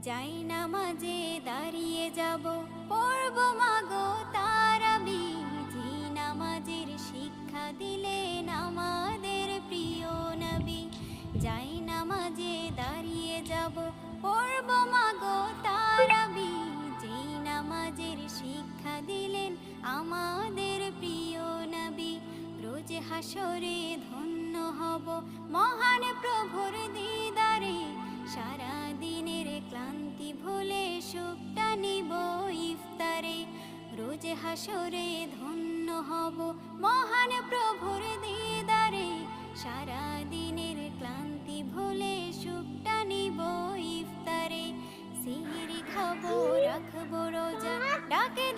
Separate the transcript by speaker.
Speaker 1: যাই নামাজে দাঁড়িয়ে যাব, পড়ব মাগো তারাবি। যে নামাজের শিক্ষা দিলেন আমাদের প্রিয় নবী। যাই নামাজে দাঁড়িয়ে যাব, পড়ব মাগো তারাবি। যে নামাজের শিক্ষা দিলেন আমাদের প্রিয় নবী। রোজ হাসরে ধন্য হব মহান প্রভুর দিদারে। সারা দিনের ক্লান্তি ভুলে সুখটা নিব ইফতারে। রোজ হাসরে ধন্য হব মহান প্রভুর দিদারে। সারা দিনের ক্লান্তি ভুলে সুখটা নিব ইফতারে। সিহরি খাবো রাখবো রোজা, ডাকে